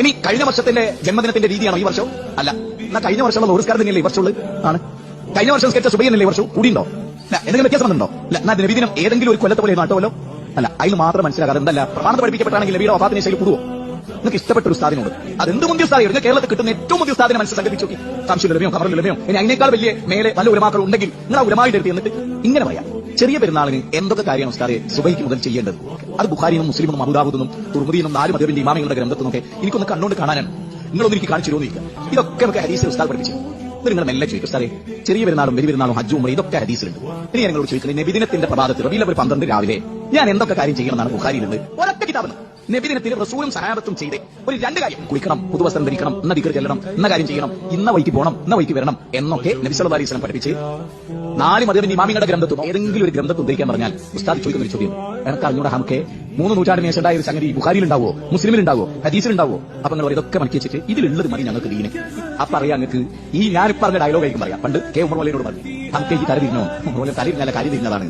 ഇനി കഴിഞ്ഞ വർഷത്തിന്റെ ജന്മദിനത്തിന്റെ രീതിയാണോ ഈ വർഷം? അല്ല. എന്നാ കഴിഞ്ഞ വർഷമുള്ള ഓസ്കാർ തന്നെയല്ലേ ഈ വർഷമുള്ളത്? ആണ്. കഴിഞ്ഞ വർഷം സ്കെച്ച സുബൈനല്ലേ ഈ വർഷം കൂടിയുണ്ടോ? എന്തെങ്കിലും വ്യത്യാസം വന്നിട്ടുണ്ടോ? എന്നാ നബിദിനം ഏതെങ്കിലും ഒരു കൊല്ലത്തെ പോലെ നാട്ടുമല്ലോ? അല്ല. അതിന് മാത്രം മനസ്സിലാകാതെ എന്തല്ല പ്രമാണത്ത് പഠിപ്പിക്കപ്പെട്ടാണെങ്കിൽ നബിയുടെ വഫാത്തിന് ശൈലി കൂടുവോ? നിങ്ങൾക്ക് ഇഷ്ടപ്പെട്ട ഒരു ഉസ്താദിനോട് അതെന്ത് മുന്തിയ ഉസ്താദ് നിങ്ങൾ കേരളത്തിൽ കിട്ടുന്ന ഏറ്റവും മുന്തിയ ഉസ്താദിനെ മനസ്സിൽ സങ്കല്പിച്ചു നോക്കി. സംശയം ലഭ്യം, കമറിൽ ലഭ്യം, ഇനി അതിനേക്കാൾ വലിയ മേലെ നല്ല ഉലമാക്കൾ ഉണ്ടെങ്കിൽ നിങ്ങൾ ആ ഉലമായിട്ട് എടുത്ത് എന്നിട്ട് ഇങ്ങനെ പറയാം, ചെറിയ പെരുന്നാളിന് എന്തൊക്കെ കാര്യമാണ് ഉസ്താദെ സുബൈക്ക് മുതൽ ചെയ്യേണ്ടത്? അത് ബുഖാരിയും മുസ്ലിമും അബൂദാവൂദും തുർമുദിയും 4 മദ്ഹബിന്റെ ഇമാമികളുടെ ഗ്രന്ഥത്തിനൊക്കെ എനിക്കൊന്ന് കണ്ണുകൊണ്ട് കാണാനാണ്. നിങ്ങളൊന്നും എനിക്ക് കാണിച്ചു തരുമോ? ഇതൊക്കെ നമുക്ക് ഹദീസിൽ ഉസ്താദ് പഠിപ്പിച്ചു. ഇത് നിങ്ങൾ മെല്ലെ ചോദിക്കും, ഉസ്താദെ ചെറിയ പെരുന്നാളും വലിയ പെരുന്നാളും ഹജ്ജും ഉംറയും ഇതൊക്കെ ഹദീസിലുണ്ട്. ഇനി ഞങ്ങളോട് ചോദിക്കുന്നത് നബിദിനത്തിന്റെ പ്രഭാതത്തിൽ റബീഉൽ അവ്വൽ 12 രാവിലെ ഞാൻ എന്തൊക്കെ കാര്യം ചെയ്യണമെന്നാണ് ബുഖാരിയിലുള്ളത്? ഒരൊറ്റ കിതാബ്. നബിദിനത്തിൽ റസൂലും സഹാബത്തും ചെയ്തേ ഒരു 2 കാര്യം: കുളിക്കണം, പുതുവസ്ത്രം ധരിക്കണം, ഇന്ന ദിക്ർ ചെല്ലണം, ഇന്ന കാര്യം ചെയ്യണം, ഇന്ന വഴിക്ക് പോകണം, ഇന്ന വഴിക്ക് വരണം എന്നൊക്കെ നബി സല്ലല്ലാഹു അലൈഹി വസല്ലം പഠിപ്പിച്ച് 4 മദ്ഹബിന്റെ ഇമാമിങ്ങളുടെ ഗ്രന്ഥത്തും ഏതെങ്കിലും ഒരു ഗ്രന്ഥത്തിൽ ഉദ്ധരിക്കാൻ പറഞ്ഞാൽ ഉസ്താദ് ചോദിക്കുന്ന ഒരു ചോദ്യം, എനിക്ക് അറിഞ്ഞൂടെ നമുക്ക് 3 നൂറ്റാണ്ടിന് ശേഷം ഉണ്ടായ ഒരു സംഗതി ബുഖാരിയിൽ ഉണ്ടാവോ, മുസ്ലിമിൽ ഉണ്ടാവോ, ഹദീസിൽ ഉണ്ടാവോ? അപ്പൊ നിങ്ങൾ ഇതൊക്കെ മനക്കി വെച്ചിട്ട് ഇതിലുള്ളത് മതി ഞങ്ങൾക്ക് ദീന്. അപ്പൊ അറിയാം നിങ്ങൾക്ക് ഈ ഞാനിപ്പറഞ്ഞ ഡയലോഗ് ആയിരിക്കും പറയാം. പണ്ട് കെ ഉമർ മൗലവിയോട് പറഞ്ഞു, നമുക്ക് ഈ തല തിരിഞ്ഞോ, തല തിരിഞ്ഞാൽ കാര്യം തിരിഞ്ഞതാണ്.